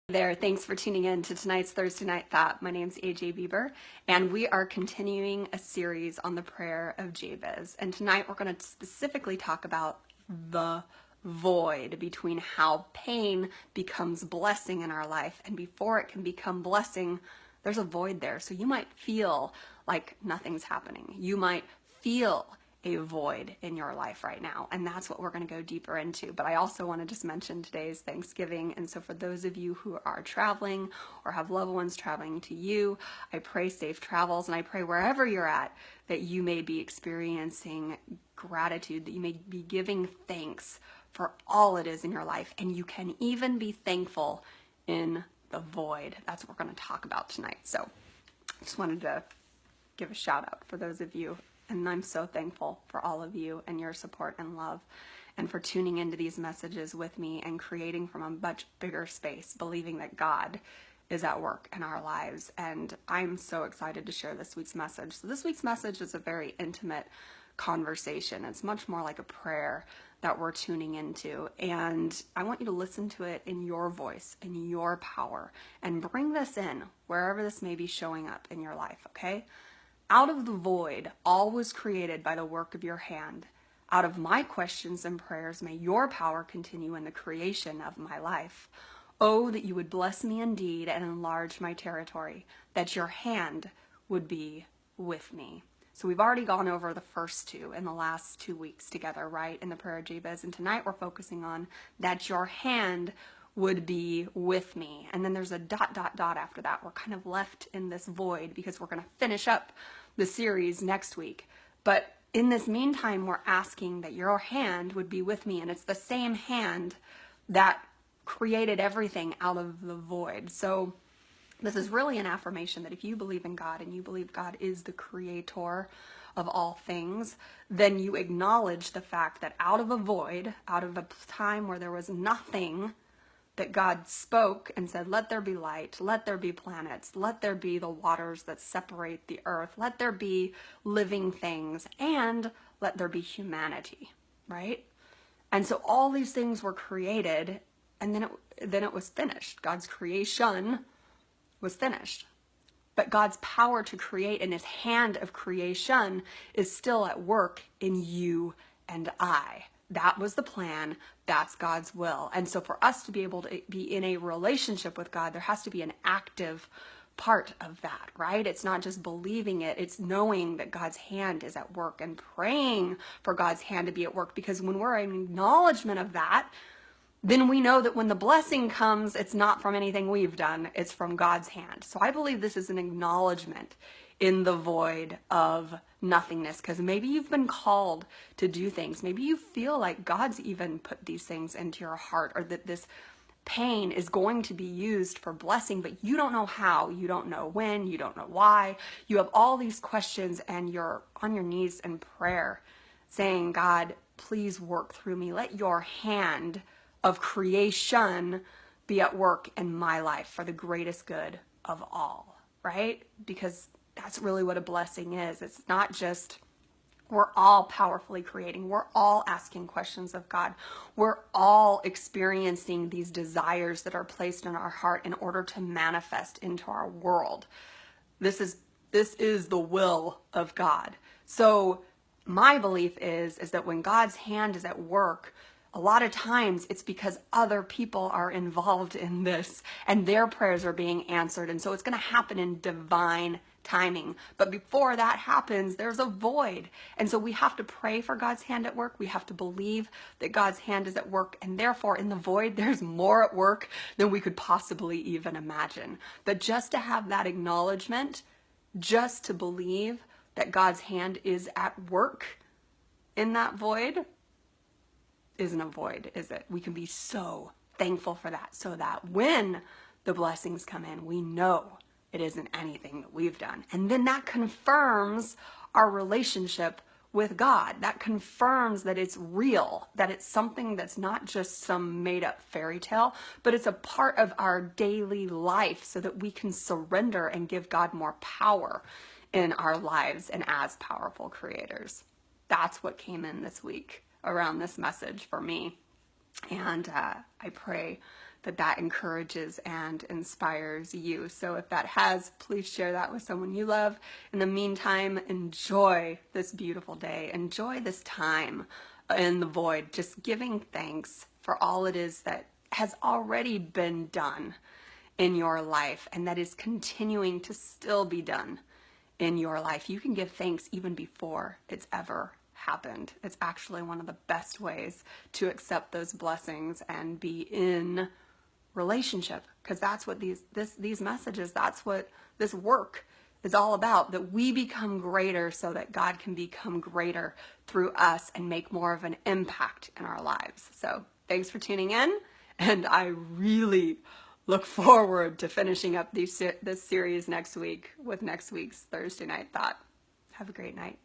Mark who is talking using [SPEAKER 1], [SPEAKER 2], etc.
[SPEAKER 1] There, thanks for tuning in to tonight's Thursday Night Thought. My name's Beaber, and we are continuing a series on the prayer of Jabez. And tonight we're going to specifically talk about the void between how pain becomes blessing in our life, and before it can become blessing, there's a void there. So you might feel like nothing's happening. You might feel a void in your life right now, and that's what we're going to go deeper into. But I also want to just mention today's Thanksgiving, and so for those of you who are traveling or have loved ones traveling to you, I pray safe travels, and I pray wherever you're at that you may be experiencing gratitude, that you may be giving thanks for all it is in your life, and you can even be thankful in the void. That's what we're going to talk about tonight. So I just wanted to give a shout out for those of you. And I'm so thankful for all of you and your support and love, and for tuning into these messages with me and creating from a much bigger space, believing that God is at work in our lives. And I'm so excited to share this week's message. So this week's message is a very intimate conversation. It's much more like a prayer that we're tuning into. And I want you to listen to it in your voice, in your power, and bring this in wherever this may be showing up in your life, okay? Out of the void, all was created by the work of your hand. Out of my questions and prayers, may your power continue in the creation of my life. Oh, that you would bless me indeed and enlarge my territory, that your hand would be with me. So we've already gone over the first two in the last 2 weeks together, right, in the prayer of Jabez. And tonight we're focusing on that your hand would be with me. And then there's a ... after that. We're kind of left in this void because we're going to finish up the series next week. But in this meantime, we're asking that your hand would be with me. And it's the same hand that created everything out of the void. So this is really an affirmation that if you believe in God and you believe God is the creator of all things, then you acknowledge the fact that out of a void, out of a time where there was nothing, that God spoke and said, let there be light, let there be planets, let there be the waters that separate the earth, let there be living things, and let there be humanity, right? And so all these things were created, and then it was finished. God's creation was finished. But God's power to create and his hand of creation is still at work in you and I. That was the plan. That's God's will. And so for us to be able to be in a relationship with God, there has to be an active part of that, right? It's not just believing it. It's knowing that God's hand is at work and praying for God's hand to be at work. Because when we're in acknowledgement of that, then we know that when the blessing comes, it's not from anything we've done. It's from God's hand. So I believe this is an acknowledgement in the void of nothingness, because maybe you've been called to do things. Maybe you feel like God's even put these things into your heart, or that this pain is going to be used for blessing, but you don't know how, you don't know when, you don't know why. You have all these questions and you're on your knees in prayer saying, God, please work through me. Let your hand of creation be at work in my life for the greatest good of all, right? Because that's really what a blessing is. It's not just we're all powerfully creating. We're all asking questions of God. We're all experiencing these desires that are placed in our heart in order to manifest into our world. This is the will of God. So my belief is that when God's hand is at work, a lot of times it's because other people are involved in this and their prayers are being answered. And so it's going to happen in divine timing. But before that happens, there's a void. And so we have to pray for God's hand at work. We have to believe that God's hand is at work. And therefore, in the void, there's more at work than we could possibly even imagine. But just to have that acknowledgement, just to believe that God's hand is at work in that void, isn't a void, is it? We can be so thankful for that, so that when the blessings come in, we know it isn't anything that we've done. And then that confirms our relationship with God. That confirms that it's real, that it's something that's not just some made up fairy tale, but it's a part of our daily life so that we can surrender and give God more power in our lives and as powerful creators. That's what came in this week around this message for me. And I pray that encourages and inspires you. So if that has, please share that with someone you love. In the meantime, enjoy this beautiful day. Enjoy this time in the void, just giving thanks for all it is that has already been done in your life and that is continuing to still be done in your life. You can give thanks even before it's ever happened. It's actually one of the best ways to accept those blessings and be in relationship, because that's what these messages, that's what this work is all about, that we become greater so that God can become greater through us and make more of an impact in our lives. So thanks for tuning in, and I really look forward to finishing up this series next week with next week's Thursday Night Thought. Have a great night.